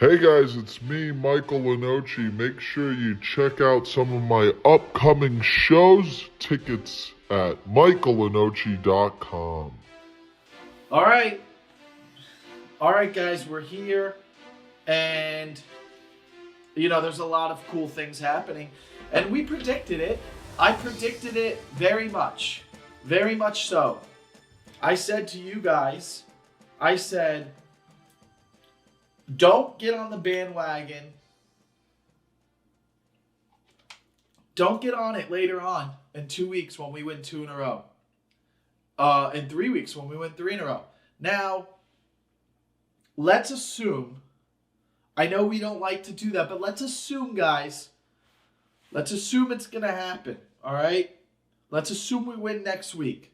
Hey guys, it's me, Michael Lenoci. Make sure you check out some of my upcoming shows. Tickets at michaellenoci.com. All right. All right, guys, we're here. And, there's a lot of cool things happening. And we predicted it. I predicted it very much. Very much so. I said to you guys, don't get on the bandwagon. Don't get on it later on in 2 weeks when we win 2 in a row. In 3 weeks when we win 3 in a row. Now, let's assume, I know we don't like to do that, but let's assume, guys, let's assume it's going to happen, all right? Let's assume we win next week.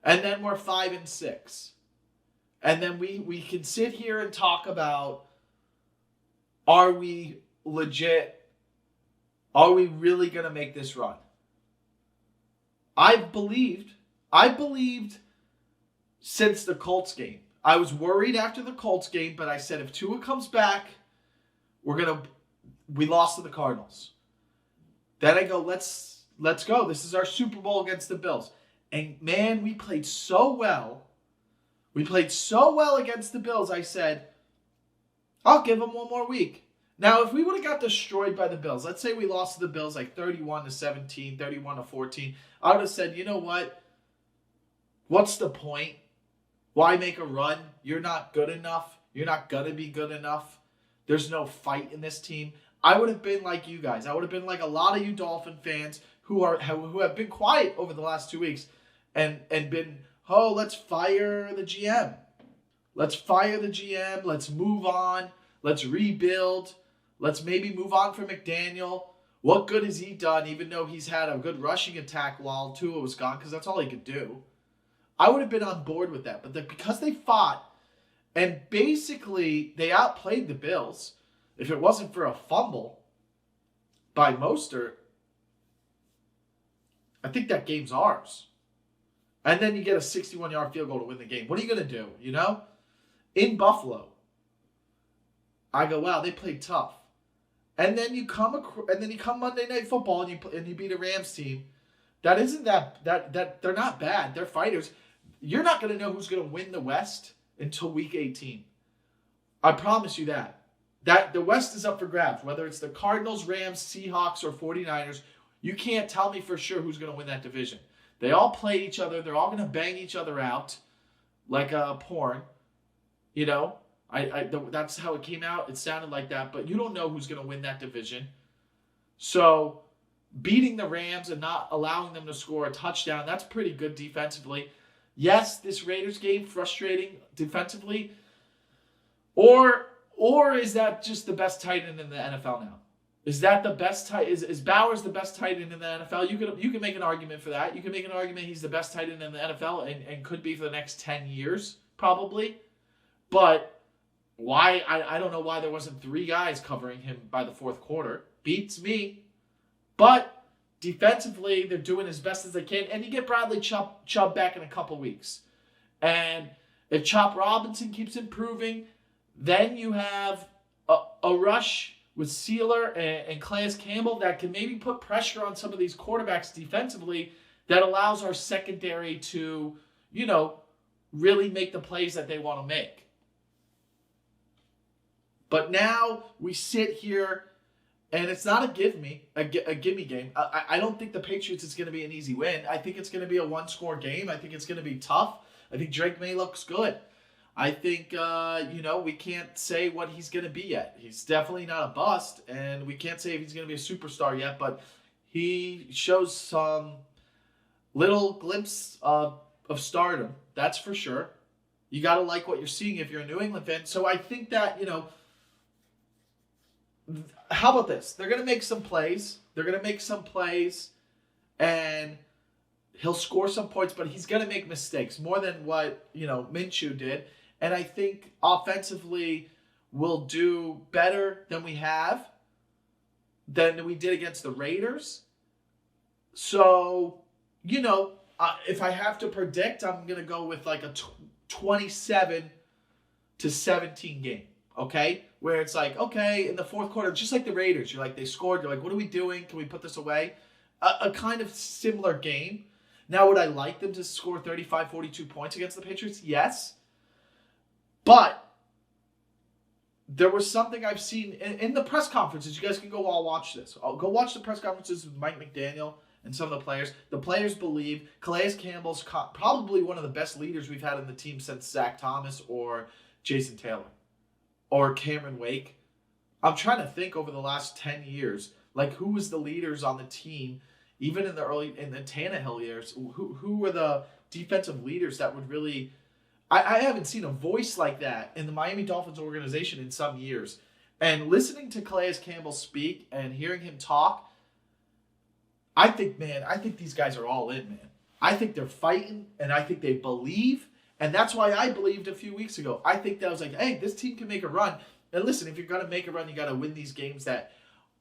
And then we're 5-6. And then we can sit here and talk about, are we legit? Are we really going to make this run? I believed since the Colts game. I was worried after the Colts game, but I said if Tua comes back, we lost to the Cardinals. Then I go, let's go. This is our Super Bowl against the Bills. And man, we played so well. We played so well against the Bills, I said, I'll give them one more week. Now, if we would have got destroyed by the Bills, let's say we lost to the Bills like 31-17, 31-14, I would have said, you know what? What's the point? Why make a run? You're not good enough. You're not going to be good enough. There's no fight in this team. I would have been like you guys. I would have been like a lot of you Dolphin fans who have been quiet over the last 2 weeks and been, oh, let's fire the GM. Let's fire the GM. Let's move on. Let's rebuild. Let's maybe move on from McDaniel. What good has he done, even though he's had a good rushing attack while Tua was gone, because that's all he could do. I would have been on board with that. But because they fought, and basically they outplayed the Bills, if it wasn't for a fumble by Mostert, I think that game's ours. And then you get a 61-yard field goal to win the game. What are you going to do, In Buffalo, I go, wow, they played tough. And then you come Monday Night Football and you beat a Rams team. That isn't that they're not bad. They're fighters. You're not going to know who's going to win the West until week 18. I promise you that. That the West is up for grabs, whether it's the Cardinals, Rams, Seahawks, or 49ers. You can't tell me for sure who's going to win that division. They all play each other. They're all going to bang each other out like porn. That's how it came out. It sounded like that, but you don't know who's going to win that division. So beating the Rams and not allowing them to score a touchdown, that's pretty good defensively. Yes, this Raiders game, frustrating defensively. Or is that just the best tight end in the NFL now? Is that the best tight? Is Bowers the best tight end in the NFL? You can make an argument for that. You can make an argument he's the best tight end in the NFL and could be for the next 10 years, probably. But why? I don't know why there wasn't 3 guys covering him by the fourth quarter. Beats me. But defensively, they're doing as best as they can. And you get Bradley Chubb back in a couple weeks. And if Chop Robinson keeps improving, then you have a rush with Sealer and Calais Campbell that can maybe put pressure on some of these quarterbacks defensively that allows our secondary to, really make the plays that they want to make. But now we sit here, and it's not a gimme game. I don't think the Patriots is going to be an easy win. I think it's going to be a one-score game. I think it's going to be tough. I think Drake May looks good. I think, we can't say what he's going to be yet. He's definitely not a bust, and we can't say if he's going to be a superstar yet, but he shows some little glimpse of stardom. That's for sure. You got to like what you're seeing if you're a New England fan. So I think that, how about this? They're going to make some plays. And he'll score some points, but he's going to make mistakes more than what, Minshew did. And I think offensively we'll do better than we did against the Raiders. So, if I have to predict, I'm going to go with like a 27-17 game. Okay? Where it's like, okay, in the fourth quarter, just like the Raiders, you're like, they scored. You're like, what are we doing? Can we put this away? A kind of similar game. Now, would I like them to score 35, 42 points against the Patriots? Yes. But there was something I've seen in the press conferences. You guys can go all watch this. I'll go watch the press conferences with Mike McDaniel and some of the players. The players believe Calais Campbell's probably one of the best leaders we've had in the team since Zach Thomas or Jason Taylor or Cameron Wake. I'm trying to think over the last 10 years, like who was the leaders on the team, even in the Tannehill years, who were the defensive leaders that would really... I haven't seen a voice like that in the Miami Dolphins organization in some years. And listening to Calais Campbell speak and hearing him talk, I think these guys are all in, man. I think they're fighting, and I think they believe. And that's why I believed a few weeks ago. I think that I was like, hey, this team can make a run. And listen, if you're going to make a run, you got to win these games that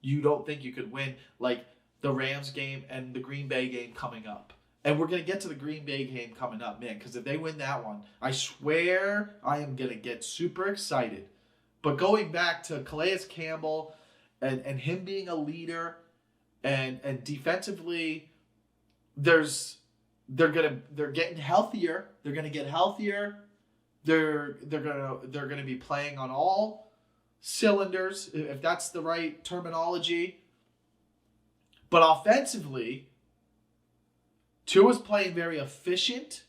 you don't think you could win, like the Rams game and the Green Bay game coming up. And we're going to get to the Green Bay game coming up, man, because if they win that one, I swear I am going to get super excited. But going back to Calais Campbell and him being a leader and defensively, they're getting healthier. They're going to get healthier. They're going to be playing on all cylinders, if that's the right terminology. But offensively, Tua's playing very efficient,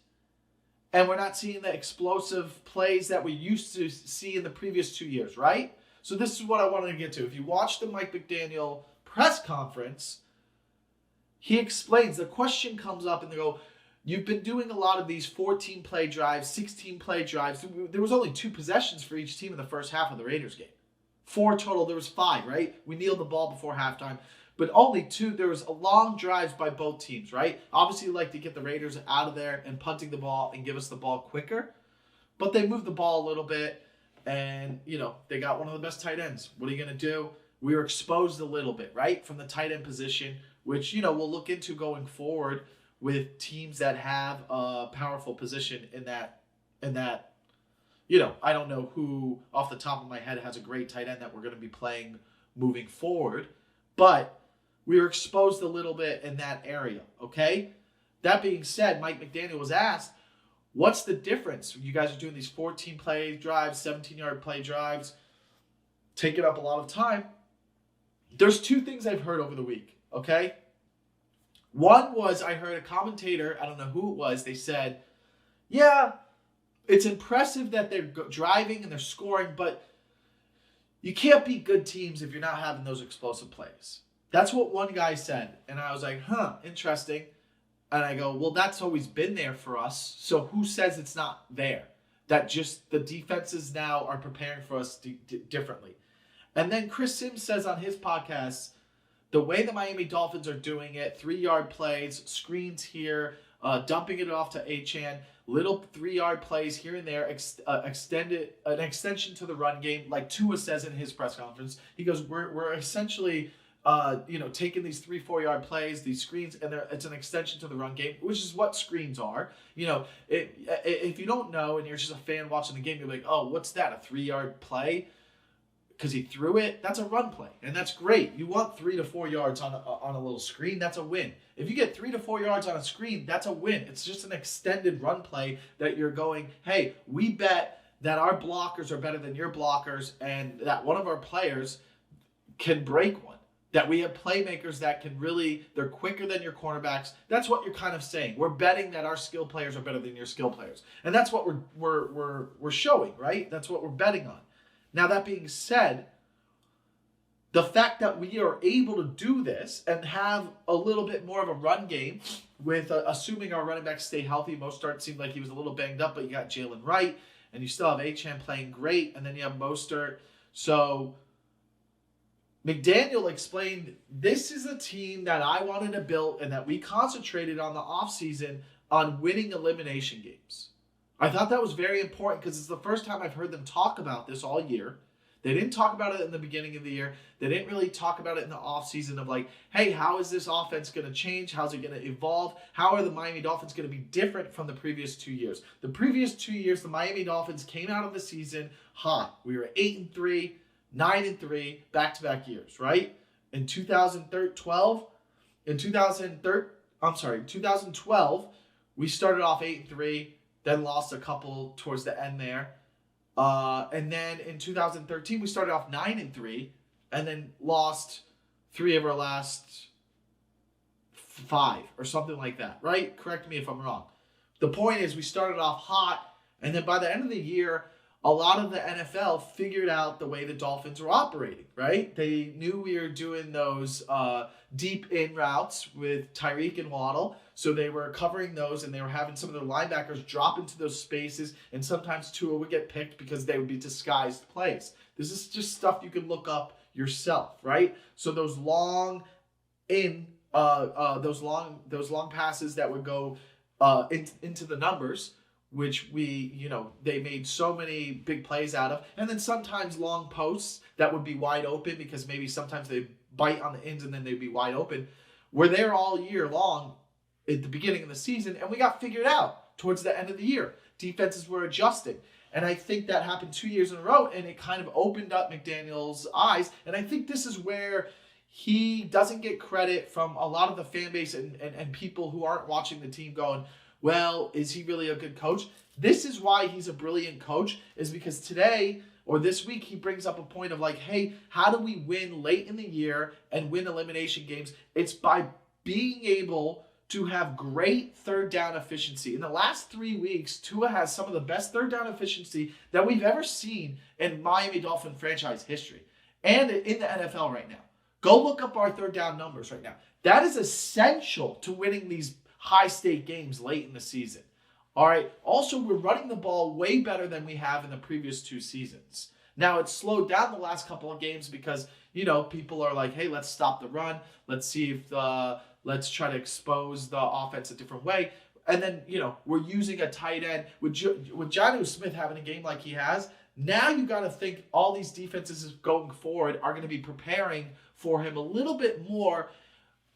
and we're not seeing the explosive plays that we used to see in the previous 2 years, right? So this is what I wanted to get to. If you watch the Mike McDaniel press conference, he explains, the question comes up, and they go, you've been doing a lot of these 14-play drives, 16-play drives. There was only 2 possessions for each team in the first half of the Raiders game. 4 total, there was 5, right? We kneeled the ball before halftime. But only 2, there was long drives by both teams, right? Obviously, you like to get the Raiders out of there and punting the ball and give us the ball quicker. But they moved the ball a little bit, and, they got one of the best tight ends. What are you going to do? We were exposed a little bit, right, from the tight end position, which, we'll look into going forward with teams that have a powerful position in that. I don't know who, off the top of my head, has a great tight end that we're going to be playing moving forward. But we were exposed a little bit in that area, okay? That being said, Mike McDaniel was asked, what's the difference? You guys are doing these 14-play drives, 17-yard play drives, taking up a lot of time. There's 2 things I've heard over the week, okay? One was I heard a commentator, I don't know who it was, they said, yeah, it's impressive that they're driving and they're scoring, but you can't beat good teams if you're not having those explosive plays. That's what one guy said. And I was like, interesting. And I go, well, that's always been there for us. So who says it's not there? That just the defenses now are preparing for us differently. And then Chris Sims says on his podcast, the way the Miami Dolphins are doing it, 3-yard plays, screens here, dumping it off to Achane, little 3-yard plays here and there, an extension to the run game, like Tua says in his press conference. He goes, we're essentially, taking these 3-4-yard plays, these screens, and it's an extension to the run game, which is what screens are. If you don't know and you're just a fan watching the game, you're like, oh, what's that, a 3-yard play? Because he threw it, that's a run play, and that's great. You want 3 to 4 yards on a little screen, that's a win. If you get 3 to 4 yards on a screen, that's a win. It's just an extended run play that you're going, hey, we bet that our blockers are better than your blockers and that one of our players can break one. That we have playmakers that can really, they're quicker than your cornerbacks. That's what you're kind of saying. We're betting that our skill players are better than your skill players. And that's what we're showing, right? That's what we're betting on. Now, that being said, the fact that we are able to do this and have a little bit more of a run game with assuming our running backs stay healthy. Mostert seemed like he was a little banged up, but you got Jalen Wright, and you still have Achane playing great, and then you have Mostert. So McDaniel explained, this is a team that I wanted to build and that we concentrated on the offseason on winning elimination games. I thought that was very important because it's the first time I've heard them talk about this all year. They didn't talk about it in the beginning of the year. They didn't really talk about it in the offseason of like, hey, how is this offense going to change? How's it going to evolve? How are the Miami Dolphins going to be different from the previous 2 years? The previous 2 years, the Miami Dolphins came out of the season hot. We were 8-3. 9-3 back-to-back years, right? In 2012, 2012, we started off 8-3, then lost a couple towards the end there. And then in 2013, we started off 9-3, and then lost 3 of our last 5 or something like that, right? Correct me if I'm wrong. The point is we started off hot, and then by the end of the year, a lot of the NFL figured out the way the Dolphins were operating, right? They knew we were doing those deep in routes with Tyreek and Waddle, so they were covering those, and they were having some of their linebackers drop into those spaces, and sometimes Tua would get picked because they would be disguised plays. This is just stuff you can look up yourself, right? So those long passes that would go into the numbers, which they made so many big plays out of. And then sometimes long posts that would be wide open because maybe sometimes they bite on the ends and then they'd be wide open. We're there all year long at the beginning of the season, and we got figured out towards the end of the year. Defenses were adjusting. And I think that happened 2 years in a row, and it kind of opened up McDaniel's eyes. And I think this is where he doesn't get credit from a lot of the fan base and people who aren't watching the team going, well, is he really a good coach? This is why he's a brilliant coach, is because today or this week he brings up a point of like, hey, how do we win late in the year and win elimination games? It's by being able to have great third down efficiency. In the last 3 weeks, Tua has some of the best third down efficiency that we've ever seen in Miami Dolphin franchise history and in the NFL right now. Go look up our third down numbers right now. That is essential to winning these high-stake games late in the season. All right. Also, we're running the ball way better than we have in the previous 2 seasons. Now, it's slowed down the last couple of games because, people are like, hey, let's stop the run. Let's see if let's try to expose the offense a different way. And then, we're using a tight end. With Jonnu Smith having a game like he has, now you got to think all these defenses going forward are going to be preparing for him a little bit more,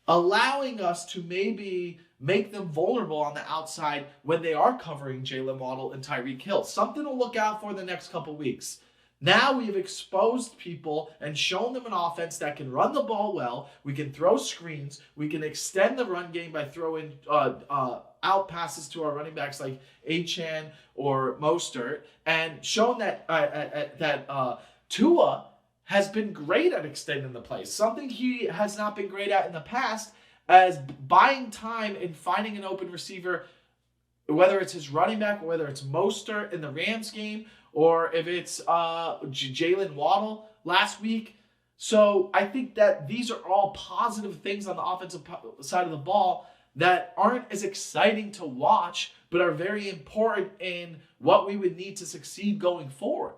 allowing us to maybe make them vulnerable on the outside when they are covering Jalen Waddle and Tyreek Hill. Something to look out for the next couple weeks. Now we've exposed people and shown them an offense that can run the ball well. We can throw screens. We can extend the run game by throwing out passes to our running backs like Achane or Mostert, and shown that Tua has been great at extending the play. Something he has not been great at in the past, as buying time and finding an open receiver, whether it's his running back or whether it's Mostert in the Rams game, or if it's Jalen Waddle last week. So I think that these are all positive things on the offensive side of the ball that aren't as exciting to watch, but are very important in what we would need to succeed going forward.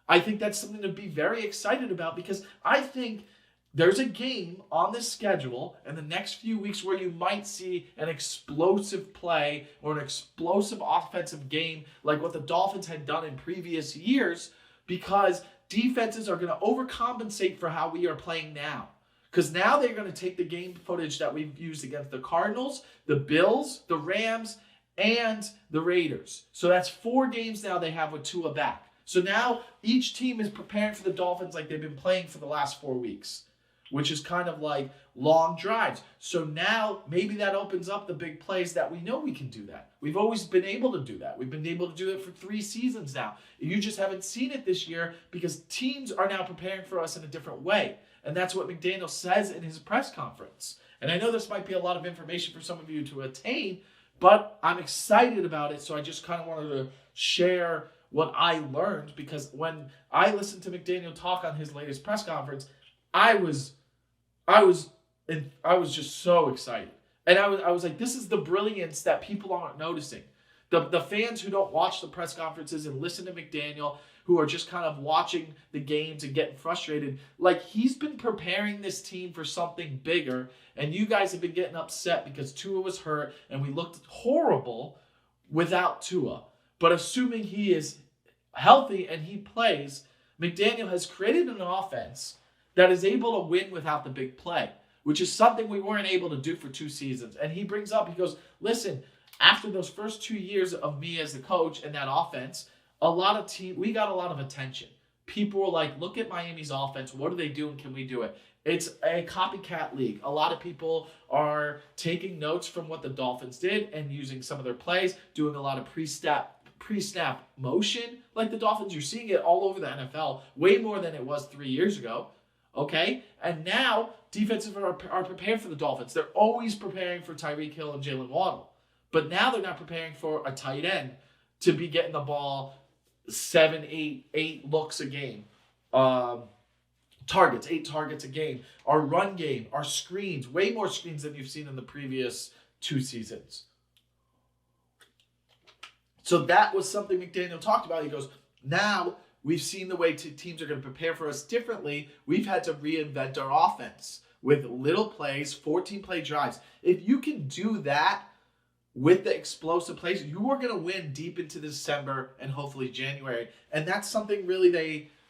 I think that's something to be very excited about, because I think there's a game on this schedule in the next few weeks where you might see an explosive play or an explosive offensive game like what the Dolphins had done in previous years, because defenses are going to overcompensate for how we are playing now. Because now they're going to take the game footage that we've used against the Cardinals, the Bills, the Rams, and the Raiders. So that's 4 games now they have with Tua back. So now each team is preparing for the Dolphins like they've been playing for the last 4 weeks, which is kind of like long drives. So now maybe that opens up the big plays that we know we can do that. We've always been able to do that. We've been able to do it for 3 seasons now. You just haven't seen it this year because teams are now preparing for us in a different way. And that's what McDaniel says in his press conference. And I know this might be a lot of information for some of you to attain, but I'm excited about it. So I just kind of wanted to share what I learned, because when I listened to McDaniel talk on his latest press conference, I was just so excited. And I was like, this is the brilliance that people aren't noticing. The fans who don't watch the press conferences and listen to McDaniel, who are just kind of watching the games and getting frustrated, like, he's been preparing this team for something bigger, and you guys have been getting upset because Tua was hurt and we looked horrible without Tua. But assuming he is healthy and he plays, McDaniel has created an offense that is able to win without the big play, which is something we weren't able to do for 2 seasons. And he brings up, he goes, listen, after those first 2 years of me as the coach and that offense, we got a lot of attention. people were like, look at Miami's offense. What are they doing? Can we do it? It's a copycat league. A lot of people are taking notes from what the Dolphins did and using some of their plays, doing a lot of pre-snap motion like the Dolphins. You're seeing it all over the NFL, way more than it was 3 years ago. Okay? And now defenses are prepared for the Dolphins. They're always preparing for Tyreek Hill and Jalen Waddle. But now they're not preparing for a tight end to be getting the ball 7, 8 looks a game. 8 targets a game. Our run game, our screens, way more screens than you've seen in the previous 2 seasons. So that was something McDaniel talked about. He goes, now we've seen the way teams are going to prepare for us differently. We've had to reinvent our offense with little plays, 14-play drives. If you can do that with the explosive plays, you are going to win deep into December and hopefully January. And that's something really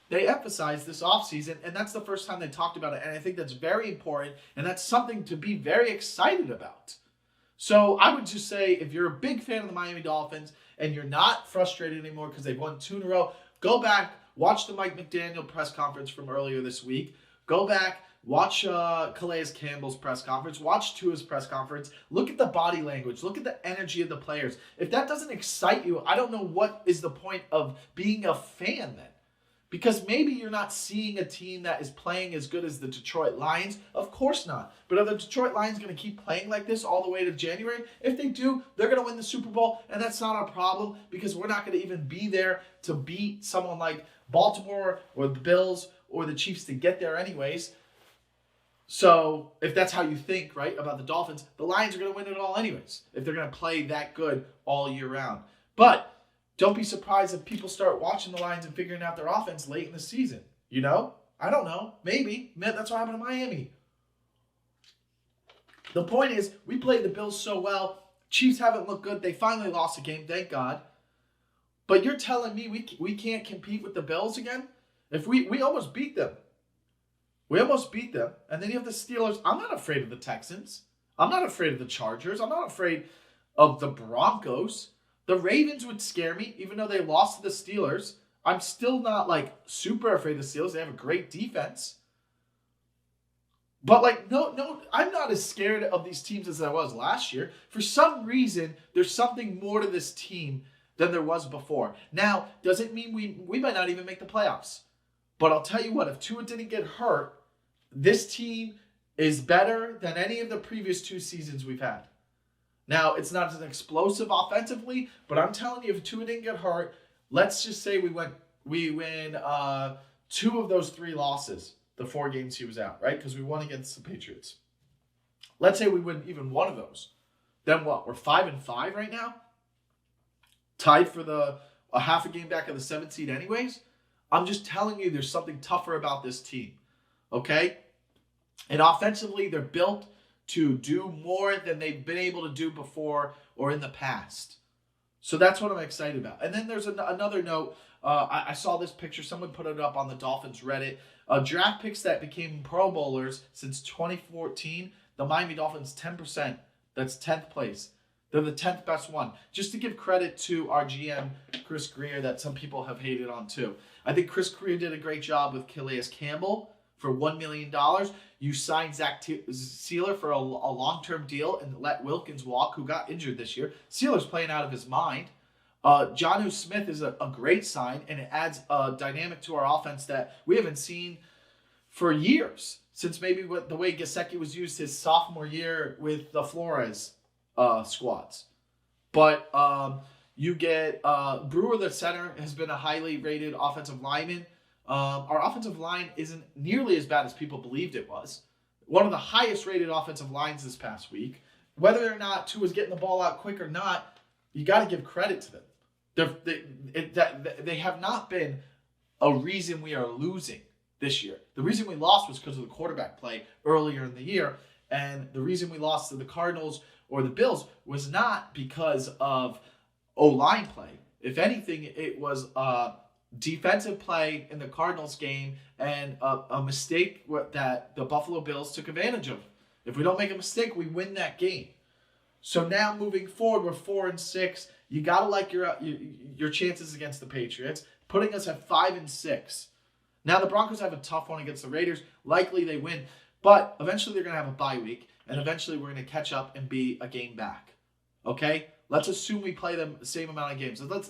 they emphasized this offseason, and that's the first time they talked about it. And I think that's very important, and that's something to be very excited about. So I would just say, if you're a big fan of the Miami Dolphins and you're not frustrated anymore because they've won 2 in a row, go back, watch the Mike McDaniel press conference from earlier this week. Go back, watch Calais Campbell's press conference. Watch Tua's press conference. Look at the body language. Look at the energy of the players. If that doesn't excite you, I don't know what is the point of being a fan then. Because maybe you're not seeing a team that is playing as good as the Detroit Lions. Of course not. But are the Detroit Lions going to keep playing like this all the way to January? If they do, they're going to win the Super Bowl, and that's not our problem because we're not going to even be there to beat someone like Baltimore or the Bills or the Chiefs to get there anyways. So if that's how you think, right, about the Dolphins, the Lions are going to win it all anyways if they're going to play that good all year round. But don't be surprised if people start watching the Lions and figuring out their offense late in the season. You know? I don't know. Maybe. Man, that's what happened to Miami. The point is, we played the Bills so well. Chiefs haven't looked good. They finally lost a game, thank God. But you're telling me we can't compete with the Bills again? If we almost beat them. We almost beat them. And then you have the Steelers. I'm not afraid of the Texans. I'm not afraid of the Chargers. I'm not afraid of the Broncos. The Ravens would scare me, even though they lost to the Steelers. I'm still not, super afraid of the Steelers. They have a great defense. But, no, I'm not as scared of these teams as I was last year. For some reason, there's something more to this team than there was before. Now, does it mean we might not even make the playoffs? But I'll tell you what, if Tua didn't get hurt, this team is better than any of the previous 2 seasons we've had. Now, it's not as explosive offensively, but I'm telling you, if Tua didn't get hurt, let's just say we win 2 of those 3 losses, the 4 games he was out, right? Because we won against the Patriots. Let's say we win even 1 of those. Then what? We're 5-5 right now? Tied for a half a game back of the 7th seed anyways? I'm just telling you there's something tougher about this team, okay? And offensively, they're built to do more than they've been able to do before or in the past. So that's what I'm excited about. And then there's another note. I saw this picture. Someone put it up on the Dolphins Reddit. Draft picks that became Pro Bowlers since 2014. The Miami Dolphins, 10%. That's 10th place. They're the 10th best one. Just to give credit to our GM, Chris Greer, that some people have hated on too. I think Chris Greer did a great job with Calais Campbell for $1 million. You signed Zach Sealer for a long-term deal and let Wilkins walk, who got injured this year. Sealer's playing out of his mind. Jonnu Smith is a great sign, and it adds a dynamic to our offense that we haven't seen for years, since maybe the way Gesicki was used his sophomore year with the Flores squads. But you get Brewer, the center, has been a highly rated offensive lineman. Our offensive line isn't nearly as bad as people believed it was. One of the highest rated offensive lines this past week. Whether or not Tua's getting the ball out quick or not, you got to give credit to them. They have not been a reason we are losing this year. The reason we lost was because of the quarterback play earlier in the year. And the reason we lost to the Cardinals or the Bills was not because of O-line play. If anything, it was defensive play in the Cardinals game and a mistake that the Buffalo Bills took advantage of. If we don't make a mistake, we win that game. So now moving forward, we're 4-6. You gotta like your chances against the Patriots, putting us at 5-6. Now, the Broncos have a tough one against the Raiders. Likely they win, but eventually they're going to have a bye week, and eventually we're going to catch up and be a game back. Okay? Let's assume we play them the same amount of games. So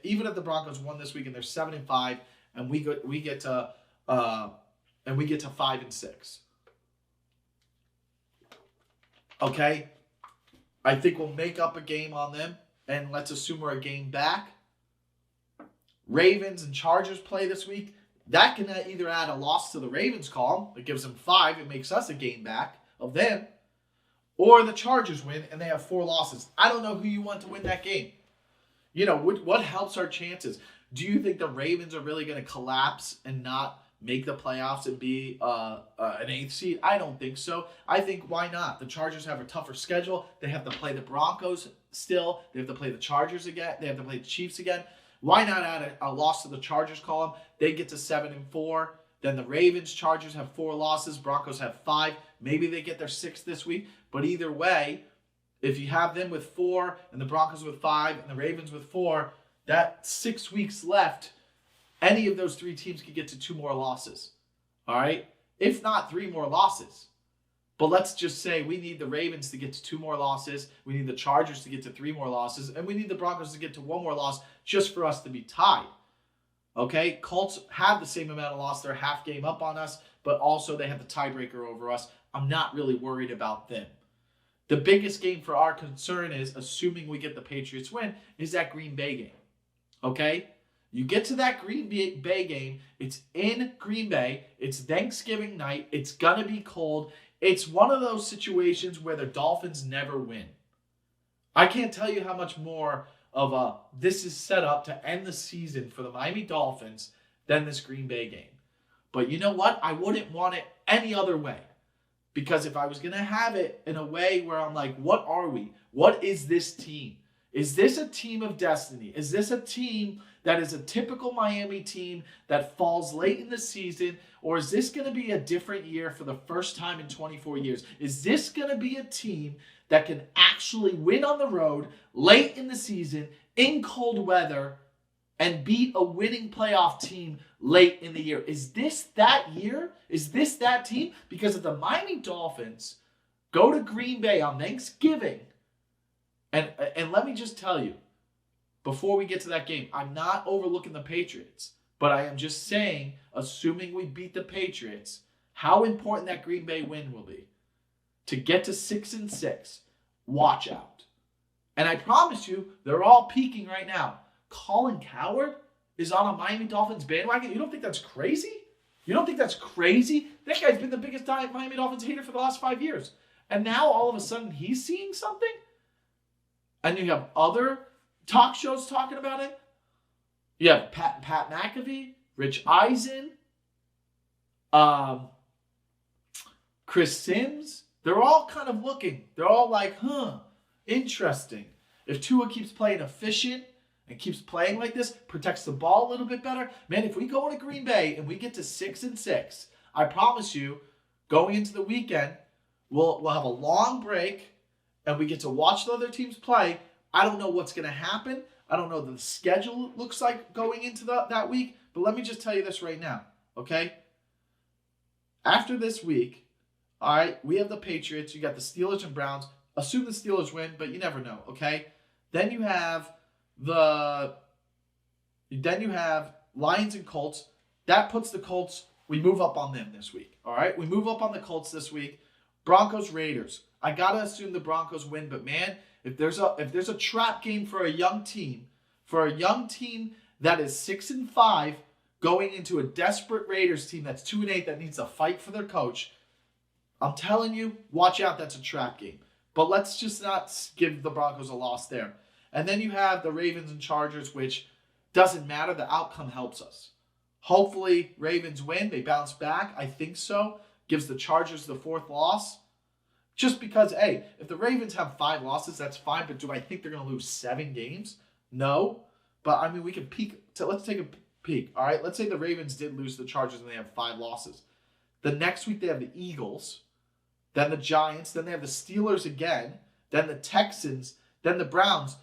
even if the Broncos won this week and they're 7-5, and we get to 5-6. Okay? I think we'll make up a game on them, and let's assume we're a game back. Ravens and Chargers play this week. That can either add a loss to the Ravens column. It gives them 5. It makes us a game back of them. Or the Chargers win and they have 4 losses. I don't know who you want to win that game. You know, what helps our chances? Do you think the Ravens are really going to collapse and not make the playoffs and be an 8th seed? I don't think so. I think why not? The Chargers have a tougher schedule. They have to play the Broncos still. They have to play the Chargers again. They have to play the Chiefs again. Why not add a loss to the Chargers column? They get to 7-4. Then the Ravens, Chargers have 4 losses. Broncos have 5. Maybe they get their 6th this week. But either way, if you have them with 4 and the Broncos with 5 and the Ravens with 4, that 6 weeks left, any of those 3 teams could get to 2 more losses. All right? If not 3 more losses. But let's just say we need the Ravens to get to 2 more losses. We need the Chargers to get to 3 more losses. And we need the Broncos to get to 1 more loss just for us to be tied. Okay? Colts have the same amount of loss. They're half game up on us. But also they have the tiebreaker over us. I'm not really worried about them. The biggest game for our concern is, assuming we get the Patriots win, is that Green Bay game. Okay? You get to that Green Bay game. It's in Green Bay. It's Thanksgiving night. It's going to be cold. It's one of those situations where the Dolphins never win. I can't tell you how much more of this is set up to end the season for the Miami Dolphins than this Green Bay game. But you know what? I wouldn't want it any other way. Because if I was going to have it in a way where I'm like, what are we? What is this team? Is this a team of destiny? Is this a team that is a typical Miami team that falls late in the season? Or is this going to be a different year for the first time in 24 years? Is this going to be a team that can actually win on the road late in the season in cold weather and beat a winning playoff team late in the year? Is this that year? Is this that team? Because if the Miami Dolphins go to Green Bay on Thanksgiving, and let me just tell you, before we get to that game, I'm not overlooking the Patriots, but I am just saying, assuming we beat the Patriots, how important that Green Bay win will be. To get to 6-6, watch out. And I promise you, they're all peaking right now. Colin Cowherd is on a Miami Dolphins bandwagon. You don't think that's crazy? You don't think that's crazy? That guy's been the biggest Miami Dolphins hater for the last 5 years. And now all of a sudden he's seeing something? And you have other talk shows talking about it. You have Pat McAfee, Rich Eisen, Chris Sims. They're all kind of looking. They're all like, interesting. If Tua keeps playing efficient and keeps playing like this, protects the ball a little bit better, man, if we go into Green Bay and we get to 6-6, I promise you, going into the weekend, we'll have a long break and we get to watch the other teams play. I don't know what's going to happen. I don't know what the schedule looks like going into that week, but let me just tell you this right now, okay? After this week, all right, we have the Patriots. You got the Steelers and Browns. Assume the Steelers win, but you never know, okay? Then you have Lions and Colts. That puts the Colts, we move up on them this week, all right? We move up on the Colts this week. Broncos, Raiders. I got to assume the Broncos win, but man, if there's a trap game for a young team that is 6-5 going into a desperate Raiders team that's 2-8 that needs to fight for their coach, I'm telling you, watch out, that's a trap game. But let's just not give the Broncos a loss there. And then you have the Ravens and Chargers, which doesn't matter. The outcome helps us. Hopefully, Ravens win. They bounce back. I think so. Gives the Chargers the 4th loss. Just because, hey, if the Ravens have 5 losses, that's fine. But do I think they're going to lose 7 games? No. But, I mean, we can peek. So let's take a peek. All right? Let's say the Ravens did lose to the Chargers and they have 5 losses. The next week, they have the Eagles. Then the Giants. Then they have the Steelers again. Then the Texans. Then the Browns.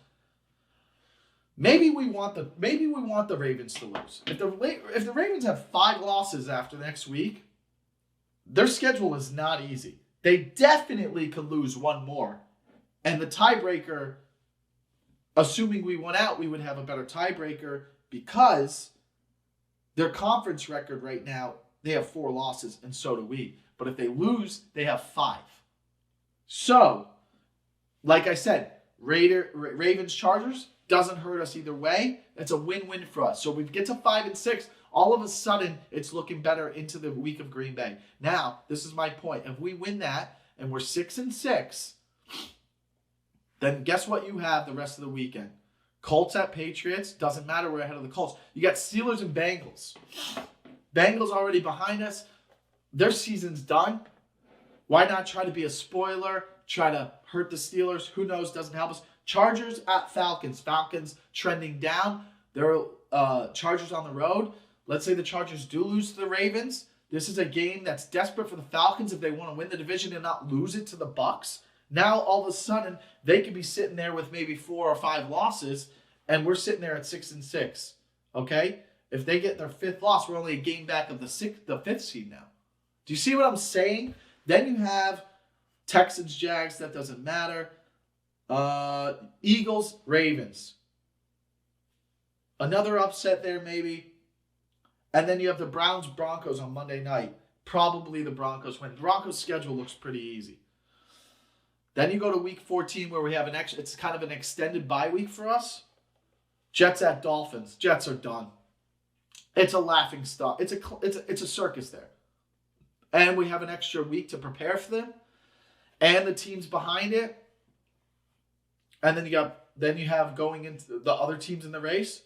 maybe we want the Ravens to lose. If the Ravens have 5 losses after next week, their schedule is not easy. They definitely could lose one more. And the tiebreaker, assuming we went out, we would have a better tiebreaker because their conference record right now, they have 4 losses, and so do we. But if they lose, they have 5. So, like I said, Ravens Chargers doesn't hurt us either way. It's a win-win for us. So we get to 5-6. All of a sudden, it's looking better into the week of Green Bay. Now, this is my point. If we win that and we're 6-6, then guess what you have the rest of the weekend? Colts at Patriots. Doesn't matter. We're ahead of the Colts. You got Steelers and Bengals. Bengals already behind us. Their season's done. Why not try to be a spoiler? Try to hurt the Steelers. Who knows? Doesn't help us. Chargers at Falcons. Falcons trending down. They're Chargers on the road. Let's say the Chargers do lose to the Ravens. This is a game that's desperate for the Falcons if they want to win the division and not lose it to the Bucs. Now, all of a sudden, they could be sitting there with maybe 4 or 5 losses, and we're sitting there at 6-6. Okay? If they get their 5th loss, we're only a game back of the 5th seed now. Do you see what I'm saying? Then you have Texans, Jags. That doesn't matter. Eagles, Ravens. Another upset there, maybe. And then you have the Browns, Broncos on Monday night. Probably the Broncos win. The Broncos' schedule looks pretty easy. Then you go to week 14 where we have it's kind of an extended bye week for us. Jets at Dolphins. Jets are done. It's a laughing stock. It's a circus there. And we have an extra week to prepare for them. And the teams behind it. And then you have going into the other teams in the race.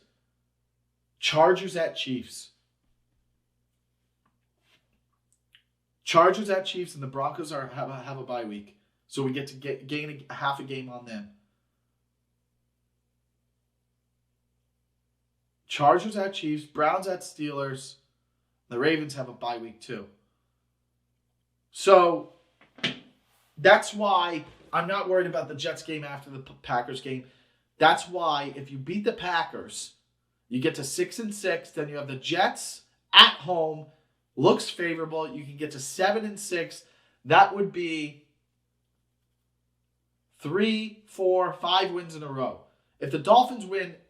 Chargers at Chiefs. Chargers at Chiefs, and the Broncos have a bye week. So we get to gain half a game on them. Chargers at Chiefs, Browns at Steelers. The Ravens have a bye week too. So that's why I'm not worried about the Jets game after the Packers game. That's why if you beat the Packers, you get to 6-6. Then you have the Jets at home. Looks favorable. You can get to 7-6. That would be 3, 4, 5 wins in a row. If the Dolphins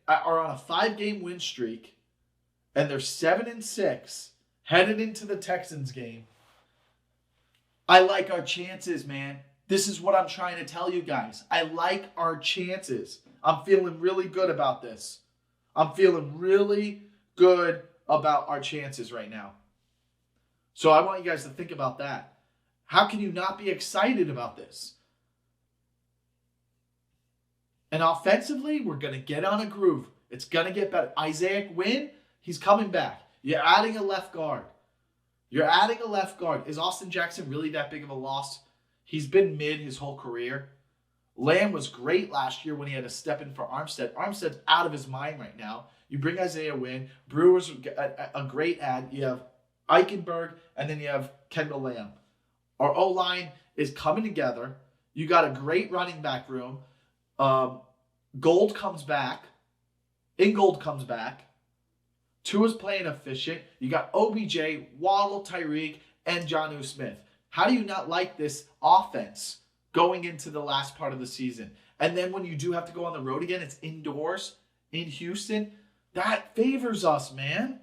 are on a 5-game win streak and they're 7-6 headed into the Texans game, I like our chances, man. This is what I'm trying to tell you guys. I like our chances. I'm feeling really good about this. I'm feeling really good about our chances right now. So I want you guys to think about that. How can you not be excited about this? And offensively, we're going to get on a groove. It's going to get better. Isaiah Wynn, he's coming back. You're adding a left guard. Is Austin Jackson really that big of a loss? He's been mid his whole career. Lamb was great last year when he had to step in for Armstead. Armstead's out of his mind right now. You bring Isaiah Wynn. Brewer's a great add. You have Eichenberg, and then you have Kendall Lamb. Our O-line is coming together. You got a great running back room. Gold comes back. Ingold comes back. Tua's playing efficient. You got OBJ, Waddle, Tyreek, and Jonnu Smith. How do you not like this offense going into the last part of the season? And then when you do have to go on the road again, it's indoors in Houston. That favors us, man.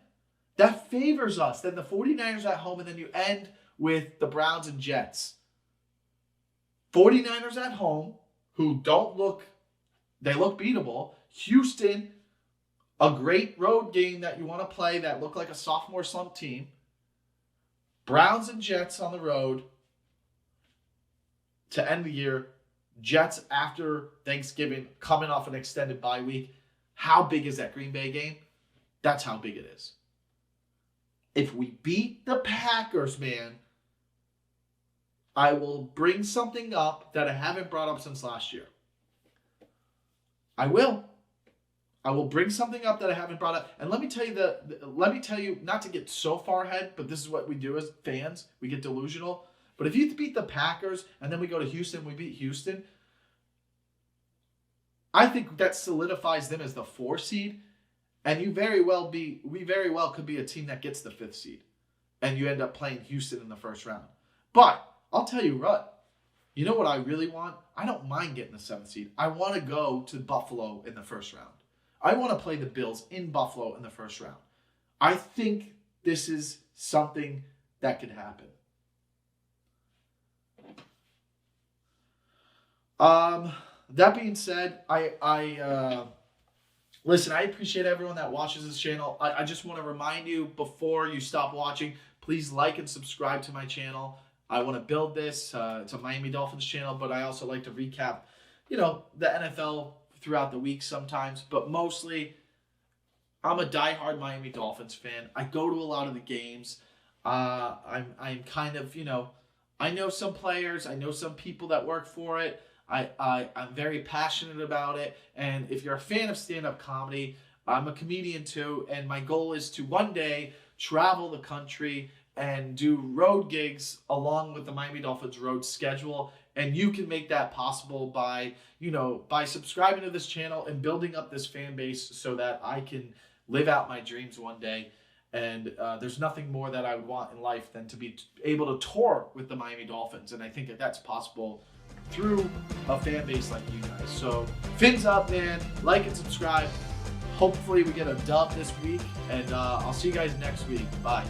That favors us. Then the 49ers at home, and then you end with the Browns and Jets. 49ers at home, who look beatable. Houston, a great road game that you want to play that look like a sophomore slump team. Browns and Jets on the road to end the year. Jets after Thanksgiving, coming off an extended bye week. How big is that Green Bay game? That's how big it is. If we beat the Packers, man, I will bring something up that I haven't brought up since last year. I will bring something up that I haven't brought up. And let me tell you, not to get so far ahead, but this is what we do as fans. We get delusional. But if you beat the Packers and then we go to Houston, we beat Houston, I think that solidifies them as the 4 seed, and we very well could be a team that gets the 5th seed, and you end up playing Houston in the first round. But I'll tell you what, you know what I really want? I don't mind getting the 7th seed. I want to go to Buffalo in the first round. I want to play the Bills in Buffalo in the first round. I think this is something that could happen. That being said, listen, I appreciate everyone that watches this channel. I just want to remind you before you stop watching, please like and subscribe to my channel. I want to build this. It's a Miami Dolphins channel, but I also like to recap, the NFL throughout the week sometimes. But mostly, I'm a diehard Miami Dolphins fan. I go to a lot of the games. I'm kind of, I know some players. I know some people that work for it. I'm very passionate about it. And if you're a fan of stand-up comedy, I'm a comedian too. And my goal is to one day travel the country and do road gigs along with the Miami Dolphins road schedule. And you can make that possible by subscribing to this channel and building up this fan base so that I can live out my dreams one day. And there's nothing more that I would want in life than to be able to tour with the Miami Dolphins. And I think that that's possible through a fan base like you guys. So fins up, man. Like and subscribe. Hopefully we get a dub this week. And I'll see you guys next week. Bye.